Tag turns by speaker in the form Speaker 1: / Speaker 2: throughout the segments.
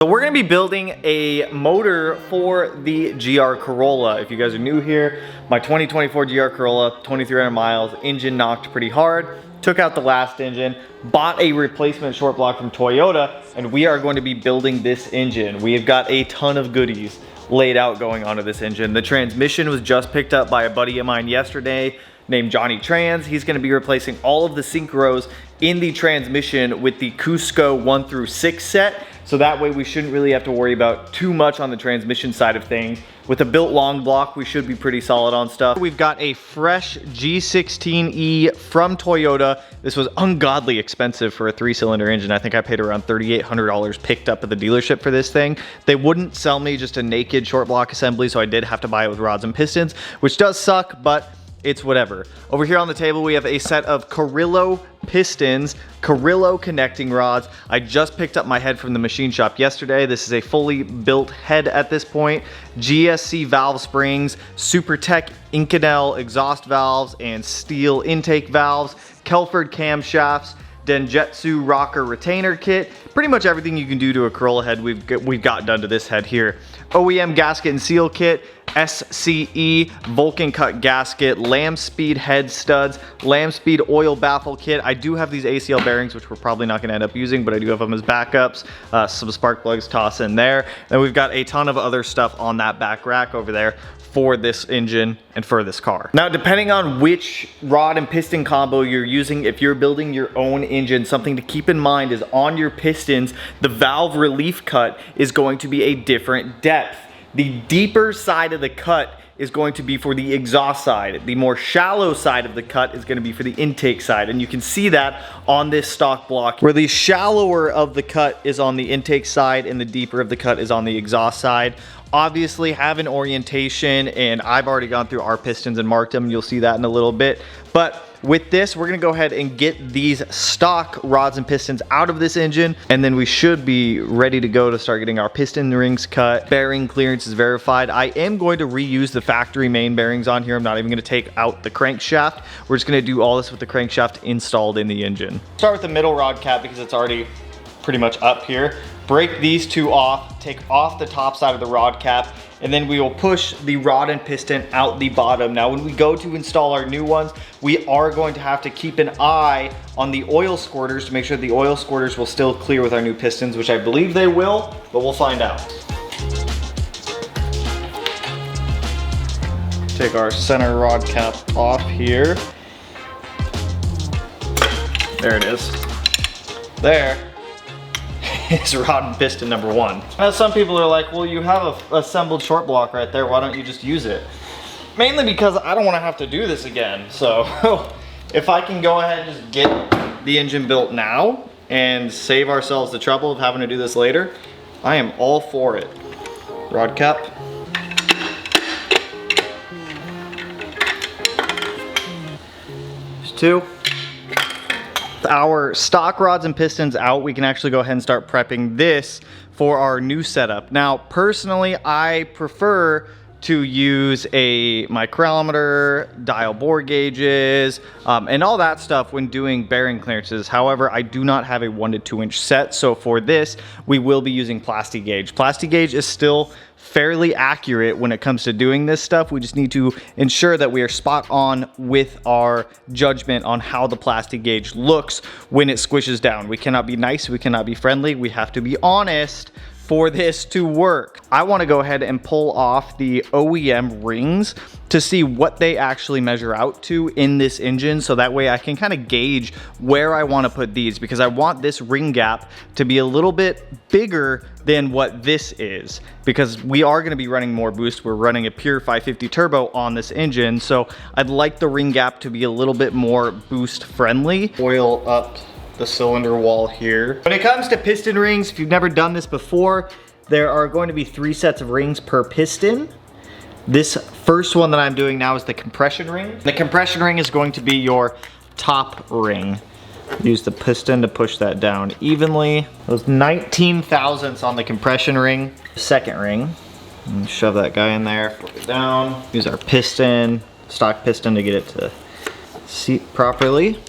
Speaker 1: So we're gonna be building a motor for the GR Corolla. If you guys are new here, my 2024 GR Corolla, 2,300 miles, engine knocked pretty hard, took out the last engine, bought a replacement short block from Toyota, and we are going to be building this engine. We have got a ton of goodies laid out going onto this engine. The transmission was just picked up by a buddy of mine yesterday named Johnny Trans. He's gonna be replacing all of the synchros in the transmission with the Cusco 1 through 6 set. So that way we shouldn't really have to worry about too much on the transmission side of things. With a built long block, we should be pretty solid on stuff. We've got a fresh G16E from Toyota. This was ungodly expensive for a 3-cylinder engine. I think I paid around $3,800 picked up at the dealership for this thing. They wouldn't sell me just a naked short block assembly, so I did have to buy it with rods and pistons, which does suck, but it's whatever. Over here on the table, we have a set of Corolla pistons, Corolla connecting rods. I just picked up my head from the machine shop yesterday. This is a fully built head at this point. GSC Valve Springs, Supertech Inconel exhaust valves and steel intake valves, Kelford Cam shafts, Denstoj rocker retainer kit. Pretty much everything you can do to a Corolla head we've got done to this head here. OEM gasket and seal kit, SCE Vulcan cut gasket, lamb speed head studs, lamb speed oil baffle kit. I do have these ACL bearings, which we're probably not gonna end up using, but I do have them as backups. Some spark plugs toss in there. Then we've got a ton of other stuff on that back rack over there for this engine and for this car. Now, depending on which rod and piston combo you're using, if you're building your own engine, something to keep in mind is on your pistons, the valve relief cut is going to be a different depth. The deeper side of the cut is going to be for the exhaust side. The more shallow side of the cut is gonna be for the intake side. And you can see that on this stock block, where the shallower of the cut is on the intake side and the deeper of the cut is on the exhaust side. Obviously have an orientation, and I've already gone through our pistons and marked them. You'll see that in a little bit. But with this, we're gonna go ahead and get these stock rods and pistons out of this engine, and then we should be ready to go to start getting our piston rings cut, bearing clearance is verified. I am going to reuse the factory main bearings on here. I'm not even gonna take out the crankshaft. We're just gonna do all this with the crankshaft installed in the engine. Start with the middle rod cap because it's already pretty much up here. Break these two off, take off the top side of the rod cap, and then we will push the rod and piston out the bottom. Now, when we go to install our new ones, we are going to have to keep an eye on the oil squirters to make sure the oil squirters will still clear with our new pistons, which I believe they will, but we'll find out. Take our center rod cap off here. There it is. There is rod and piston number 1. Now, some people are like, well, you have a assembled short block right there. Why don't you just use it? Mainly because I don't want to have to do this again. So if I can go ahead and just get the engine built now and save ourselves the trouble of having to do this later, I am all for it. Rod cap. There's 2. Our stock rods and pistons out, we can actually go ahead and start prepping this for our new setup. Now, personally, I prefer to use a micrometer, dial bore gauges, and all that stuff when doing bearing clearances. However, I do not have a 1 to 2 inch set, so for this, we will be using plastic gauge. Plastic gauge is still fairly accurate when it comes to doing this stuff. We just need to ensure that we are spot on with our judgment on how the plastic gauge looks when it squishes down. We cannot be nice, we cannot be friendly, we have to be honest for this to work. I want to go ahead and pull off the OEM rings to see what they actually measure out to in this engine, so that way I can kind of gauge where I want to put these, because I want this ring gap to be a little bit bigger than what this is, because we are going to be running more boost. We're running a pure 550 turbo on this engine, so I'd like the ring gap to be a little bit more boost friendly. Oil up the cylinder wall here. When it comes to piston rings, if you've never done this before, there are going to be 3 sets of rings per piston. This first one that I'm doing now is the compression ring. The compression ring is going to be your top ring. Use the piston to push that down evenly. Those 19 thousandths on the compression ring. Second ring, and shove that guy in there, flip it down. Use our piston, stock piston, to get it to seat properly.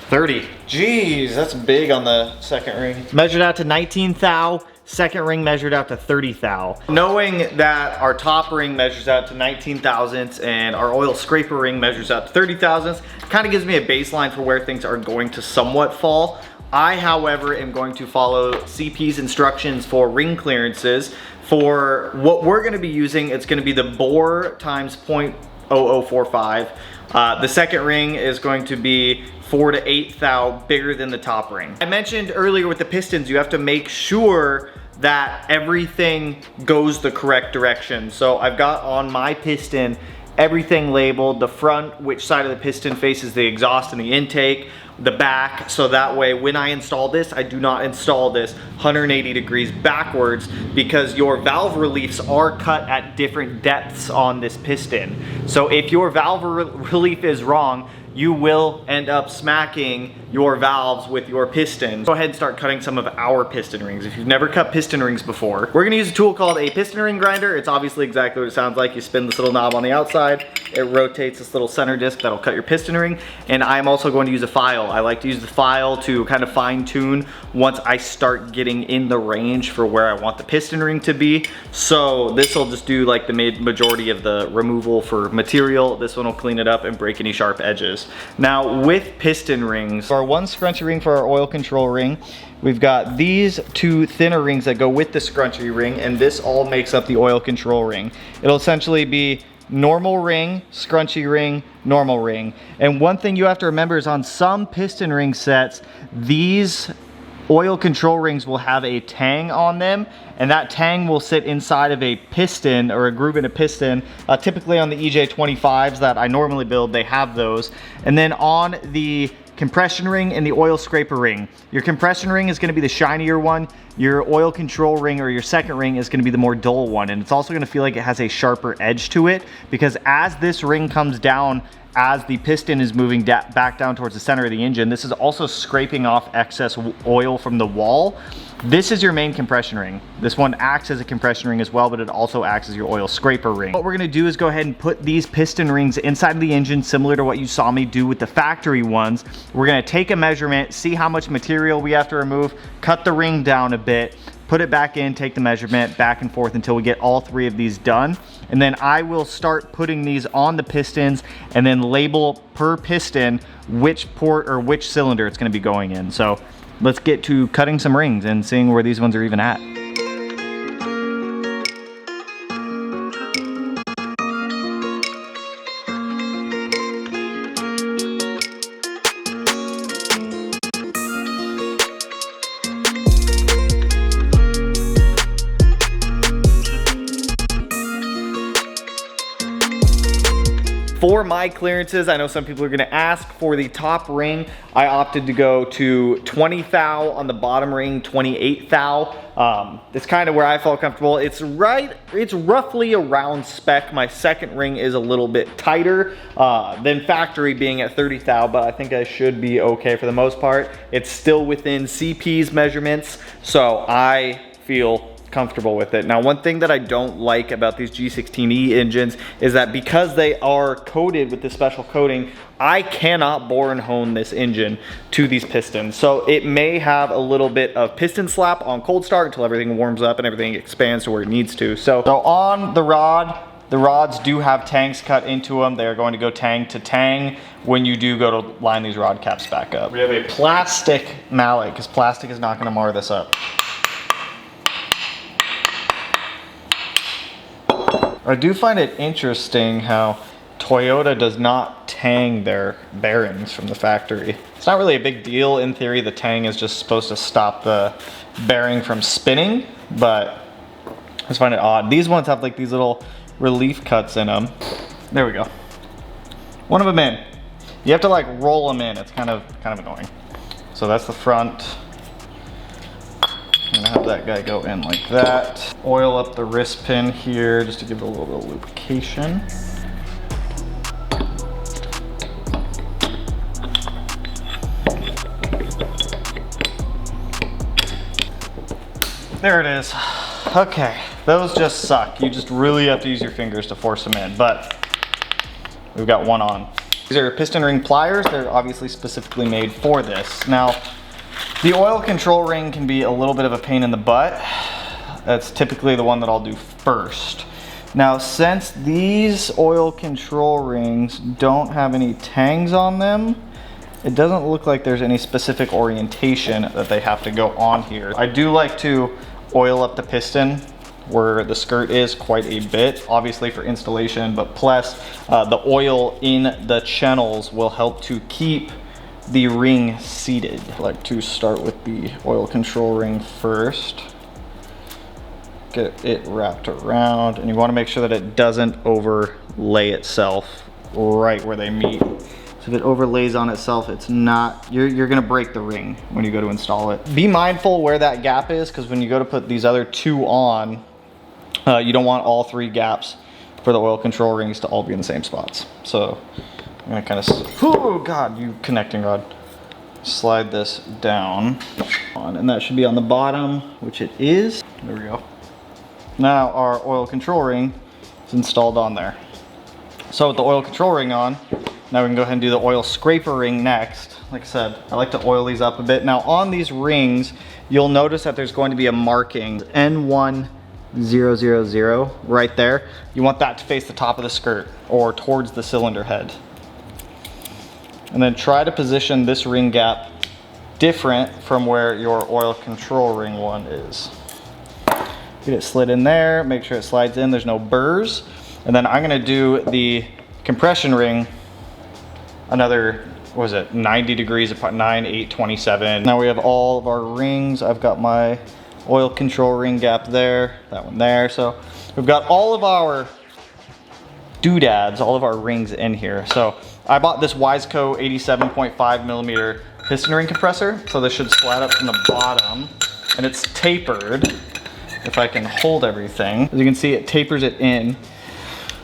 Speaker 1: 30. Jeez, that's big on the second ring. Measured out to 19 thou. second ring measured out to 30 thou. Knowing that our top ring measures out to 19 thousandths and our oil scraper ring measures out to 30 thousandths, kind of gives me a baseline for where things are going to somewhat fall. I, however, am going to follow CP's instructions for ring clearances. For what we're gonna be using, it's gonna be the bore times 0.0045. The second ring is going to be 4 to 8 thou bigger than the top ring. I mentioned earlier with the pistons, you have to make sure that everything goes the correct direction. So I've got on my piston everything labeled, the front, which side of the piston faces the exhaust and the intake, the back, so that way when I install this, I do not install this 180 degrees backwards, because your valve reliefs are cut at different depths on this piston. So if your valve relief is wrong, you will end up smacking your valves with your piston. Go ahead and start cutting some of our piston rings. If you've never cut piston rings before, we're gonna use a tool called a piston ring grinder. It's obviously exactly what it sounds like. You spin this little knob on the outside, it rotates this little center disc that'll cut your piston ring. And I'm also going to use a file. I like to use the file to kind of fine tune once I start getting in the range for where I want the piston ring to be. So this will just do like the majority of the removal for material. This one will clean it up and break any sharp edges. Now with piston rings, our one scrunchy ring for our oil control ring, we've got these two thinner rings that go with the scrunchy ring, and this all makes up the oil control ring. It'll essentially be normal ring, scrunchy ring, normal ring. And one thing you have to remember is on some piston ring sets, these oil control rings will have a tang on them, and that tang will sit inside of a piston or a groove in a piston. Typically on the EJ25s that I normally build, they have those. And then on the compression ring and the oil scraper ring, your compression ring is going to be the shinier one, your oil control ring or your second ring is going to be the more dull one, and it's also going to feel like it has a sharper edge to it, because as this ring comes down, as the piston is moving back down towards the center of the engine, this is also scraping off excess oil from the wall. This is your main compression ring. This one acts as a compression ring as well, but it also acts as your oil scraper ring. What we're gonna do is go ahead and put these piston rings inside of the engine, similar to what you saw me do with the factory ones. We're gonna take a measurement, see how much material we have to remove, cut the ring down a bit, put it back in, take the measurement, back and forth until we get all three of these done. And then I will start putting these on the pistons and then label per piston which port or which cylinder it's gonna be going in. So let's get to cutting some rings and seeing where these ones are even at. For my clearances, I know some people are gonna ask, for the top ring, I opted to go to 20 thou, on the bottom ring, 28 thou. It's kind of where I felt comfortable. It's roughly around spec. My second ring is a little bit tighter than factory, being at 30 thou, but I think I should be okay for the most part. It's still within CP's measurements, so I feel comfortable with it. Now, one thing that I don't like about these G16E engines is that because they are coated with this special coating, I cannot bore and hone this engine to these pistons. So it may have a little bit of piston slap on cold start until everything warms up and everything expands to where it needs to. So on the rods do have tangs cut into them. They're going to go tang to tang when you do go to line these rod caps back up. We have a plastic mallet, because plastic is not going to mar this up. I do find it interesting how Toyota does not tang their bearings from the factory. It's not really a big deal. In theory, the tang is just supposed to stop the bearing from spinning, but I just find it odd. These ones have like these little relief cuts in them. There we go. One of them in. You have to like roll them in. It's kind of annoying. So that's the front. I'm gonna have that guy go in like that. Oil up the wrist pin here just to give it a little bit of lubrication. There it is. Okay, those just suck. You just really have to use your fingers to force them in, but we've got one on. These are piston ring pliers. They're obviously specifically made for this. Now, the oil control ring can be a little bit of a pain in the butt. That's typically the one that I'll do first. Now, since these oil control rings don't have any tangs on them, it doesn't look like there's any specific orientation that they have to go on here. I do like to oil up the piston where the skirt is quite a bit, obviously for installation, but plus the oil in the channels will help to keep the ring seated. I like to start with the oil control ring first. Get it wrapped around, and you want to make sure that it doesn't overlay itself right where they meet. So if it overlays on itself, it's not, you're gonna break the ring when you go to install it. Be mindful where that gap is, because when you go to put these other two on, you don't want all three gaps for the oil control rings to all be in the same spots. So I'm gonna kind of, oh God, you connecting rod. Slide this down, and that should be on the bottom, which it is. There we go. Now our oil control ring is installed on there. So with the oil control ring on, now we can go ahead and do the oil scraper ring next. Like I said, I like to oil these up a bit. Now on these rings, you'll notice that there's going to be a marking, N1000 right there. You want that to face the top of the skirt or towards the cylinder head. And then try to position this ring gap different from where your oil control ring one is. Get it slid in there, make sure it slides in, there's no burrs. And then I'm gonna do the compression ring another, what was it, 90 degrees apart, 9, 8, 27. Now we have all of our rings. I've got my oil control ring gap there, that one there. So we've got all of our doodads, all of our rings in here. So I bought this Wiseco 87.5 millimeter piston ring compressor. So this should slide up from the bottom, and it's tapered. If I can hold everything. As you can see, it tapers it in.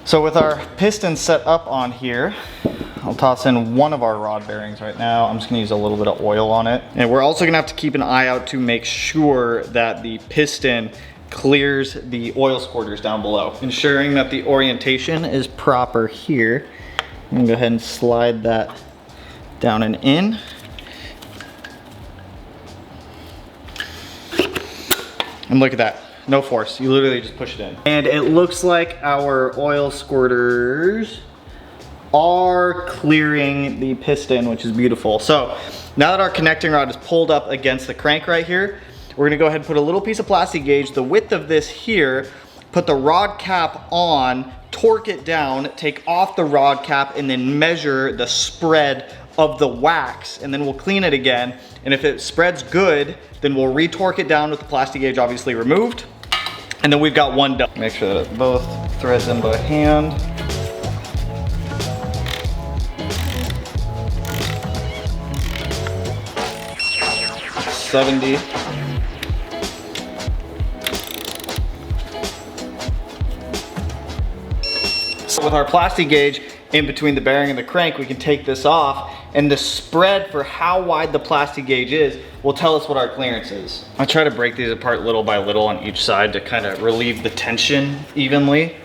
Speaker 1: So with our piston set up on here, I'll toss in one of our rod bearings right now. I'm just gonna use a little bit of oil on it. And we're also gonna have to keep an eye out to make sure that the piston clears the oil squirters down below, ensuring that the orientation is proper here. I'm gonna go ahead and slide that down and in. And look at that. No force, you literally just push it in. And it looks like our oil squirters are clearing the piston, which is beautiful. So now that our connecting rod is pulled up against the crank right here, we're gonna go ahead and put a little piece of plastic gauge, the width of this here, put the rod cap on, torque it down, take off the rod cap, and then measure the spread of the wax, and then we'll clean it again. And if it spreads good, then we'll re-torque it down with the plastic gauge obviously removed. And then we've got one done. Make sure that it both threads in by hand. $70. So with our plastic gauge in between the bearing and the crank, we can take this off, and the spread for how wide the plastic gauge is will tell us what our clearance is. I try to break these apart little by little on each side to kind of relieve the tension evenly.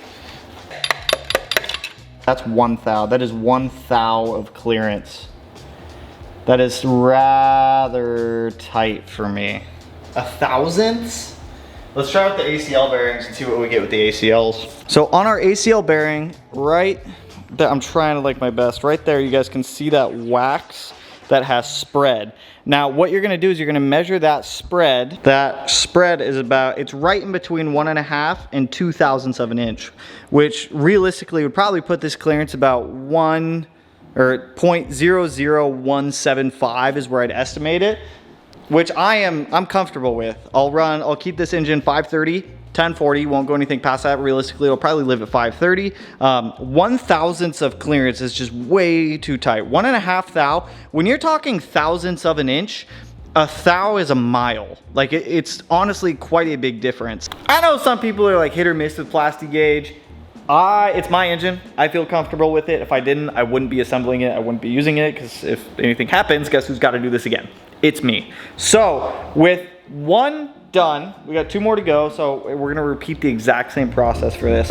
Speaker 1: That's 1 thou. That is 1 thou of clearance. That is rather tight for me. 1,000th? Let's try with the ACL bearings and see what we get with the ACLs. So on our ACL bearing, right there, I'm trying to like my best, right there you guys can see that wax that has spread. Now what you're gonna do is you're gonna measure that spread. That spread is about, it's right in between 1.5 and 2/1000 of an inch, which realistically would probably put this clearance about 0.00175 is where I'd estimate it, which I'm comfortable with. I'll keep this engine 530, 1040, won't go anything past that. Realistically, it'll probably live at 530. 1,000th of clearance is just way too tight. 1.5 thou, when you're talking thousandths of an inch, a thou is a mile. Like it's honestly quite a big difference. I know some people are like hit or miss with plastic gauge. It's my engine. I feel comfortable with it. If I didn't, I wouldn't be assembling it. I wouldn't be using it, because if anything happens, guess who's got to do this again? It's me. So with one done, we got 2 more to go. So we're gonna repeat the exact same process for this.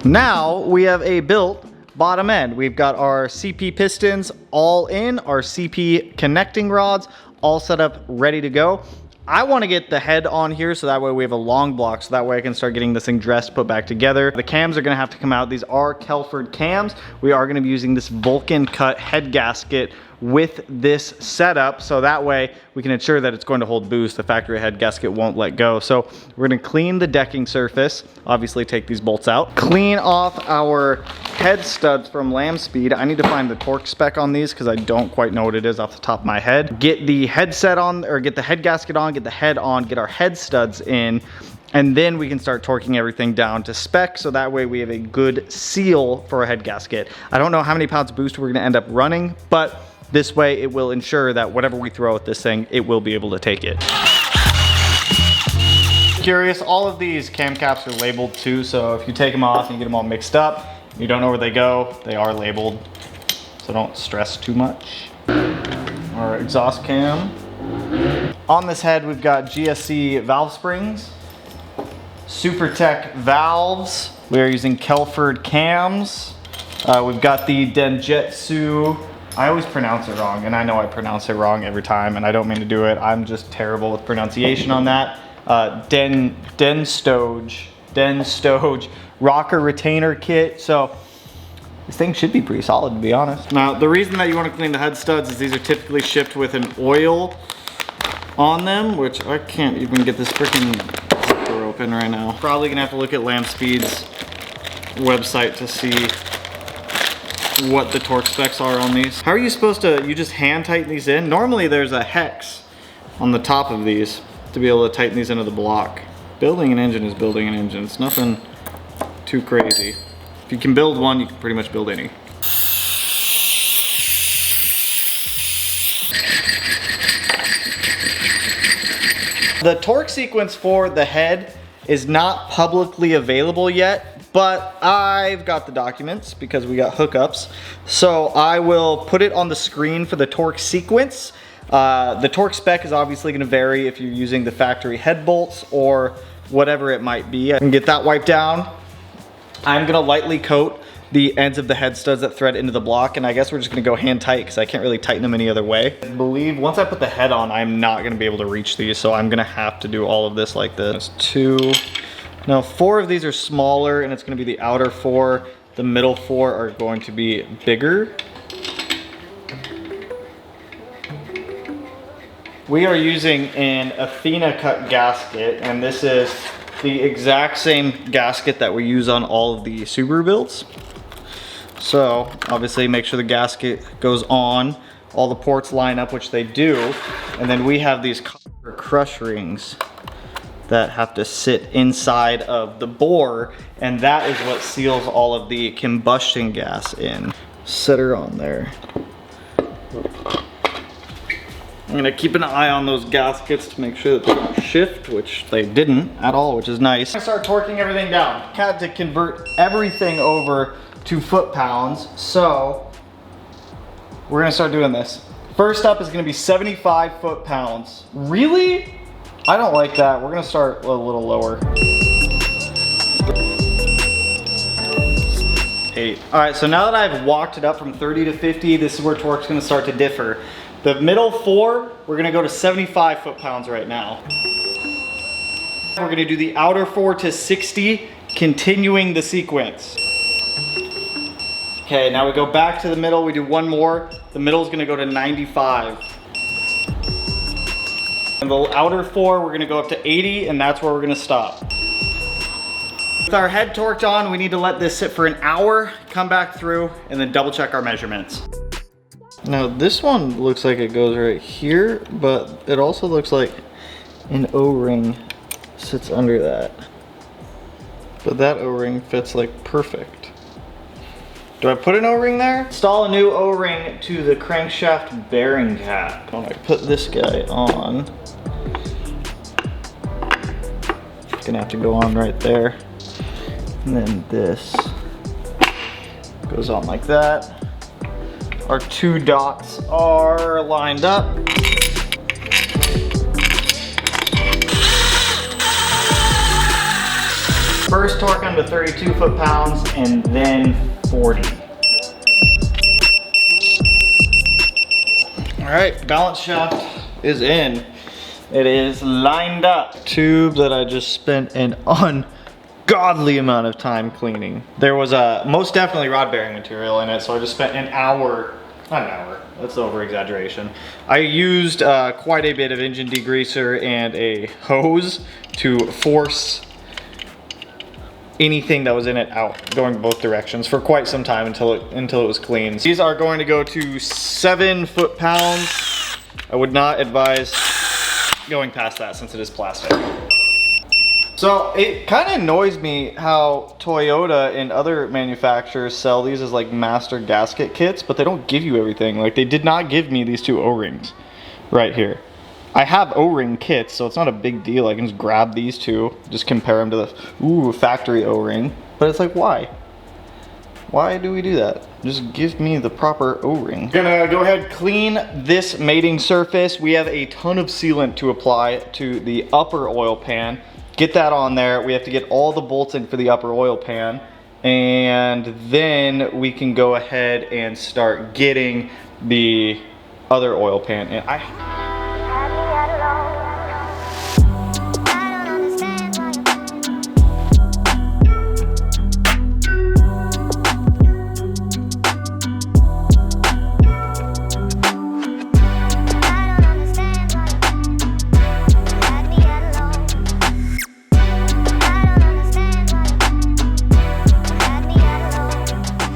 Speaker 1: Now we have a built bottom end. We've got our CP pistons all in, our CP connecting rods all set up, ready to go. I want to get the head on here so that way we have a long block, so that way I can start getting this thing dressed, put back together. The cams are going to have to come out. These are Kelford cams. We are going to be using this Vulcan cut head gasket with this setup, so that way we can ensure that it's going to hold boost. The factory head gasket won't let go. So we're going to clean the decking surface, obviously take these bolts out, clean off our head studs from Lamb Speed. I need to find the torque spec on these because I don't quite know what it is off the top of my head. Get the headset on, or get the head gasket on, get the head on, get our head studs in, and then we can start torquing everything down to spec, so that way we have a good seal for a head gasket. I don't know how many pounds of boost we're going to end up running, but this way it will ensure that whatever we throw at this thing, it will be able to take it. Curious, all of these cam caps are labeled too, so if you take them off and you get them all mixed up, you don't know where they go, they are labeled, so don't stress too much. Our exhaust cam. On this head we've got GSC Valve Springs, Supertech valves. We are using Kelford Cams. We've got the Denstoj. I always pronounce it wrong, and I know I pronounce it wrong every time, and I don't mean to do it. I'm just terrible with pronunciation on that. Denstoj rocker retainer kit. So this thing should be pretty solid, to be honest. Now, the reason that you want to clean the head studs is these are typically shipped with an oil on them, which I can't even get this freaking zipper open right now. Probably gonna have to look at Lamb Speed's website to see what the torque specs are on these. How are you supposed to, you just hand tighten these in? Normally there's a hex on the top of these to be able to tighten these into the block. Building an engine is building an engine. It's nothing too crazy. If you can build one, you can pretty much build any. The torque sequence for the head is not publicly available yet, but I've got the documents because we got hookups. So I will put it on the screen for the torque sequence. The torque spec is obviously going to vary if you're using the factory head bolts or whatever it might be. I can get that wiped down. I'm going to lightly coat the ends of the head studs that thread into the block, and I guess we're just going to go hand tight because I can't really tighten them any other way. I believe once I put the head on, I'm not going to be able to reach these, so I'm going to have to do all of this like this. 2. Now 4 of these are smaller, and it's going to be the outer 4. The middle 4 are going to be bigger. We are using an Athena cut gasket, and this is the exact same gasket that we use on all of the Subaru builds. So obviously make sure the gasket goes on, all the ports line up, which they do, and then we have these copper crush rings that have to sit inside of the bore, and that is what seals all of the combustion gas in. Set her on there. I'm gonna keep an eye on those gaskets to make sure that they don't shift, which they didn't at all, which is nice. I'm gonna start torquing everything down. Had to convert everything over to foot-pounds, so we're gonna start doing this. First up is gonna be 75 foot-pounds. Really? I don't like that. We're gonna start a little lower. 8. All right, so now that I've walked it up from 30 to 50, this is where torque's gonna start to differ. The middle 4, we're gonna go to 75 foot-pounds right now. We're gonna do the outer 4 to 60, continuing the sequence. Okay, now we go back to the middle, we do one more. The middle is gonna go to 95. And the outer 4, we're gonna go up to 80, and that's where we're gonna stop. With our head torqued on, we need to let this sit for an hour, come back through, and then double check our measurements. Now this one looks like it goes right here, but it also looks like an O-ring sits under that. But that O-ring fits like perfect. Do I put an O-ring there? Install a new O-ring to the crankshaft bearing cap. When I put this guy on, it's gonna have to go on right there. And then this goes on like that. Our 2 dots are lined up. First torque them to 32 foot-pounds and then 40. All right, balance shaft is in. It is lined up. Tube that I just spent an ungodly amount of time cleaning. There was most definitely rod bearing material in it, so I just spent an hour, not an hour, that's over exaggeration. I used quite a bit of engine degreaser and a hose to force anything that was in it out, going both directions for quite some time until it was clean. These are going to go to 7 foot-pounds. I would not advise going past that since it is plastic. So it kind of annoys me how Toyota and other manufacturers sell these as like master gasket kits, but they don't give you everything. Like they did not give me these 2 O-rings right here. I have O-ring kits, so it's not a big deal. I can just grab these 2, just compare them to the factory O-ring. But it's like, why? Why do we do that? Just give me the proper O-ring. Gonna go ahead, clean this mating surface. We have a ton of sealant to apply to the upper oil pan. Get that on there. We have to get all the bolts in for the upper oil pan. And then we can go ahead and start getting the other oil pan in.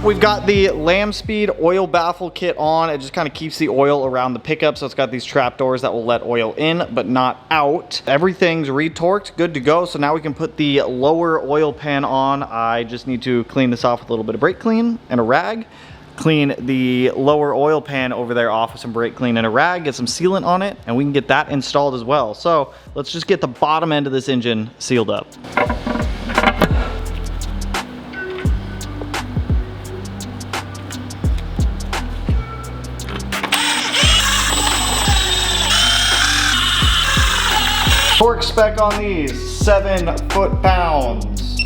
Speaker 1: We've got the Lamb Speed oil baffle kit on. It just kind of keeps the oil around the pickup, so it's got these trap doors that will let oil in but not out. Everything's retorqued, good to go. So now we can put the lower oil pan on. I just need to clean this off with a little bit of brake clean and a rag. Clean the lower oil pan over there off with some brake clean and a rag, get some sealant on it, and we can get that installed as well. So let's just get the bottom end of this engine sealed up. Torque spec on these, 7 foot-pounds.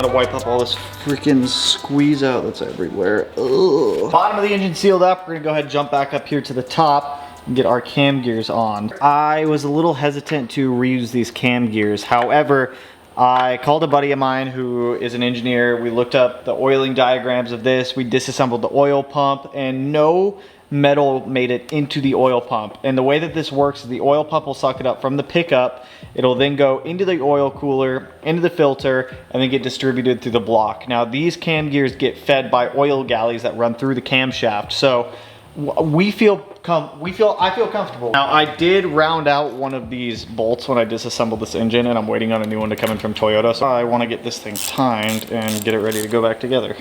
Speaker 1: Gotta wipe up all this freaking squeeze out that's everywhere. Ugh. Bottom of the engine sealed up. We're gonna go ahead and jump back up here to the top and get our cam gears on. I was a little hesitant to reuse these cam gears. However, I called a buddy of mine who is an engineer. We looked up the oiling diagrams of this. We disassembled the oil pump, and no metal made it into the oil pump. And the way that this works is the oil pump will suck it up from the pickup. It'll then go into the oil cooler, into the filter, and then get distributed through the block. Now these cam gears get fed by oil galleys that run through the camshaft. So I feel comfortable. Now I did round out one of these bolts when I disassembled this engine, and I'm waiting on a new one to come in from Toyota. So I want to get this thing timed and get it ready to go back together.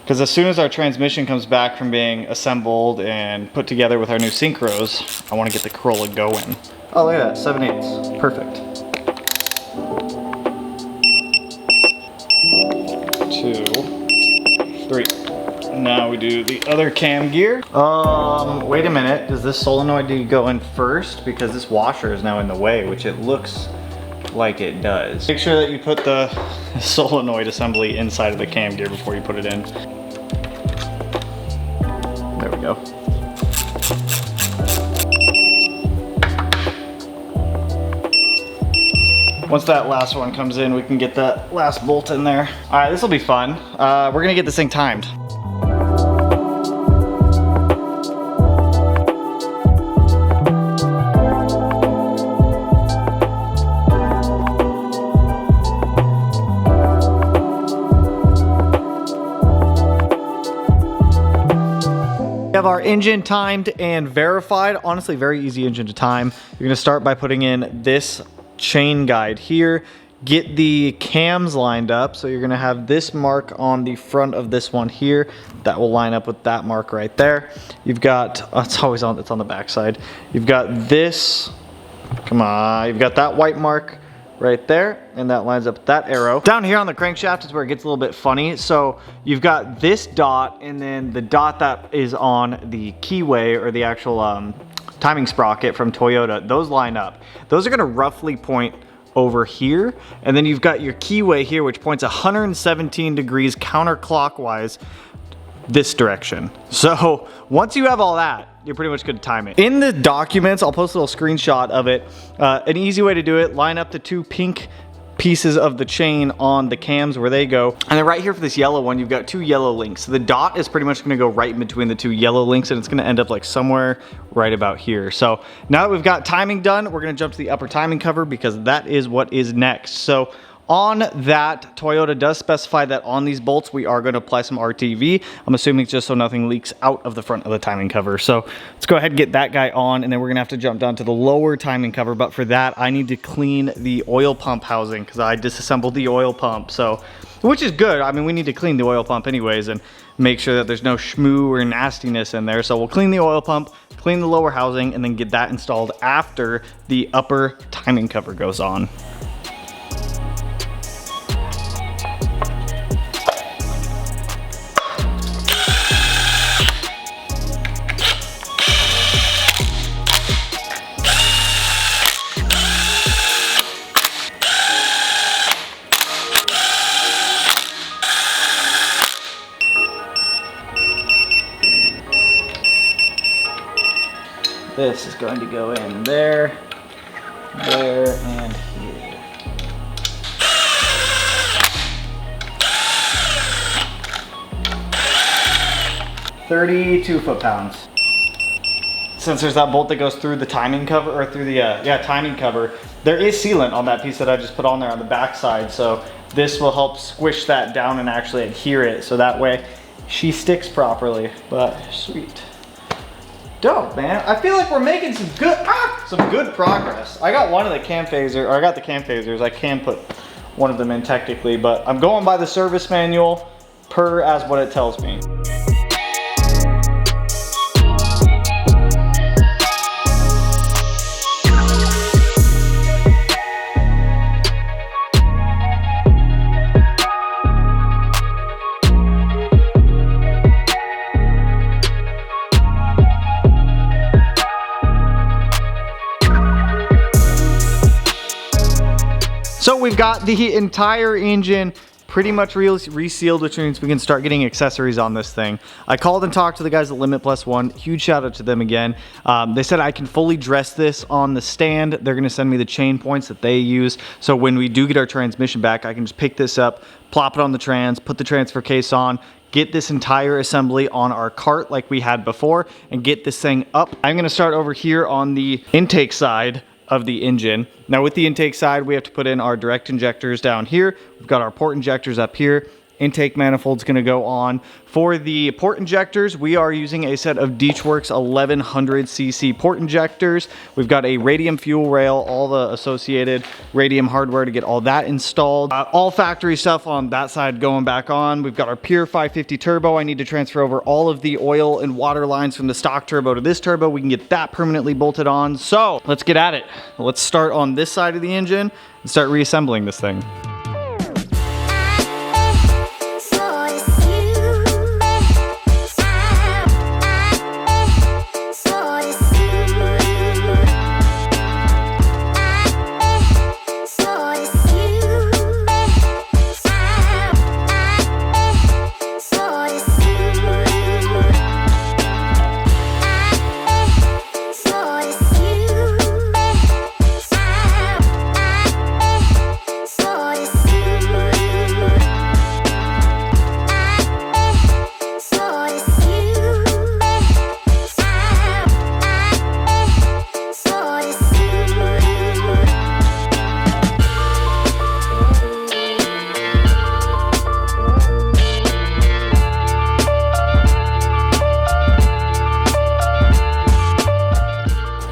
Speaker 1: Because as soon as our transmission comes back from being assembled and put together with our new synchros, I want to get the Corolla going. Oh, look at that, 7/8, perfect. 2, 3. Now we do the other cam gear. Wait a minute, does this solenoid need to go in first? Because this washer is now in the way, which it looks like it does. Make sure that you put the solenoid assembly inside of the cam gear before you put it in. There we go. Once that last one comes in, we can get that last bolt in there. All right, this will be fun. We're gonna get this thing timed. We have our engine timed and verified. Honestly, very easy engine to time. You're gonna start by putting in this chain guide here. Get the cams lined up. So you're gonna have this mark on the front of this one here. That will line up with that mark right there. You've got, it's on the back side. You've got this, come on, you've got that white mark right there, and that lines up with that arrow. Down here on the crankshaft is where it gets a little bit funny. So you've got this dot, and then the dot that is on the keyway, or the actual timing sprocket from Toyota, those line up. Those are gonna roughly point over here, and then you've got your keyway here, which points 117 degrees counterclockwise this direction. So once you have all that, you're pretty much good to time it. In the documents, I'll post a little screenshot of it. An easy way to do it, line up the two pink pieces of the chain on the cams where they go. And then right here for this yellow one, you've got two yellow links. So the dot is pretty much gonna go right in between the two yellow links, and it's gonna end up like somewhere right about here. So now that we've got timing done, we're gonna jump to the upper timing cover because that is what is next. So on that, Toyota does specify that on these bolts, we are gonna apply some RTV. I'm assuming it's just so nothing leaks out of the front of the timing cover. So let's go ahead and get that guy on, and then we're gonna have to jump down to the lower timing cover. But for that, I need to clean the oil pump housing because I disassembled the oil pump. So, which is good. I mean, we need to clean the oil pump anyways and make sure that there's no schmoo or nastiness in there. So we'll clean the oil pump, clean the lower housing, and then get that installed after the upper timing cover goes on. This is going to go in there, there, and here. 32 foot-pounds. Since there's that bolt that goes through the timing cover, or through the timing cover, there is sealant on that piece that I just put on there on the back side. So this will help squish that down and actually adhere it, so that way she sticks properly. But sweet. Dope, man. I feel like we're making some good progress. I got one of the cam phaser, or I got the cam phasers. I can put one of them in technically, but I'm going by the service manual per as what it tells me. So we've got the entire engine pretty much resealed, which means we can start getting accessories on this thing. I called and talked to the guys at Limit Plus One. Huge shout out to them again. They said I can fully dress this on the stand. They're gonna send me the chain points that they use. So when we do get our transmission back, I can just pick this up, plop it on the trans, put the transfer case on, get this entire assembly on our cart like we had before, and get this thing up. I'm gonna start over here on the intake side of the engine. Now with the intake side, we have to put in our direct injectors down here. We've got our port injectors up here. Intake manifold's gonna go on. For the port injectors, we are using a set of Deechworks 1100cc port injectors. We've got a radium fuel rail, all the associated radium hardware to get all that installed. All factory stuff on that side going back on. We've got our Pure 550 turbo. I need to transfer over all of the oil and water lines from the stock turbo to this turbo. We can get that permanently bolted on. So let's get at it. Let's start on this side of the engine and start reassembling this thing.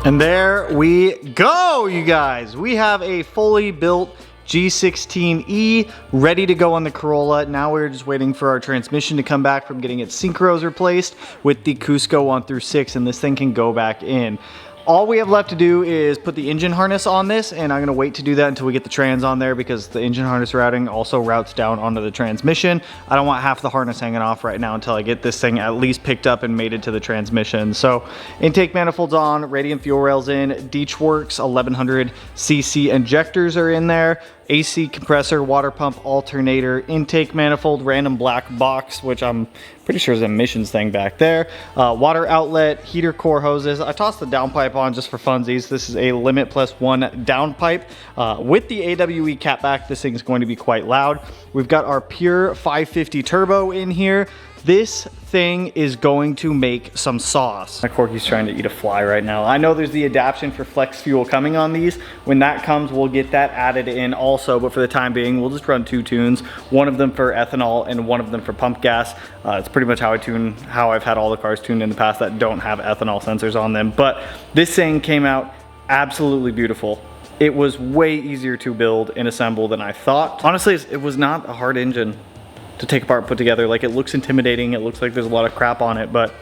Speaker 1: And there we go, you guys. We have a fully built G16E ready to go on the Corolla. Now we're just waiting for our transmission to come back from getting its synchros replaced with the Cusco 1 through 6, and this thing can go back in. All we have left to do is put the engine harness on this, and I'm gonna wait to do that until we get the trans on there because the engine harness routing also routes down onto the transmission. I don't want half the harness hanging off right now until I get this thing at least picked up and mated to the transmission. So intake manifolds on, radiant fuel rails in, Deechworks 1100cc injectors are in there, AC compressor, water pump, alternator, intake manifold, random black box, which I'm pretty sure is an emissions thing back there. Water outlet, heater core hoses. I tossed the downpipe on just for funsies. This is a Limit Plus 1 downpipe. With the AWE catback, this thing is going to be quite loud. We've got our pure 550 turbo in here. This thing is going to make some sauce. My Corky's trying to eat a fly right now. I know there's the adaptation for flex fuel coming on these. When that comes, we'll get that added in also, but for the time being, we'll just run 2 tunes, one of them for ethanol and one of them for pump gas. It's pretty much how I've had all the cars tuned in the past that don't have ethanol sensors on them. But this thing came out absolutely beautiful. It was way easier to build and assemble than I thought. Honestly, it was not a hard engine to take apart and put together. Like, it looks intimidating, it looks like there's a lot of crap on it, but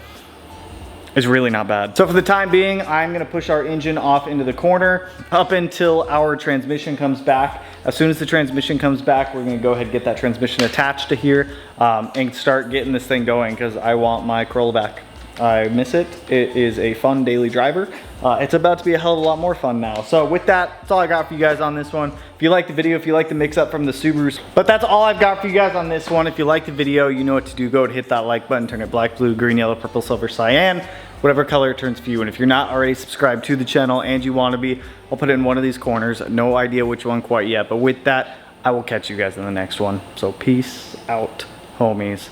Speaker 1: it's really not bad. So for the time being, I'm gonna push our engine off into the corner up until our transmission comes back. As soon as the transmission comes back, we're gonna go ahead and get that transmission attached to here and start getting this thing going because I want my Corolla back. I miss it. It is a fun daily driver. It's about to be a hell of a lot more fun now. So with that, that's all I got for you guys on this one. If you like the video, if you like the mix up from the Subarus, but that's all I've got for you guys on this one. If you like the video, you know what to do. Go and hit that like button, turn it black, blue, green, yellow, purple, silver, cyan, whatever color it turns for you. And if you're not already subscribed to the channel and you want to be, I'll put it in one of these corners. No idea which one quite yet, but with that, I will catch you guys in the next one. So peace out, homies.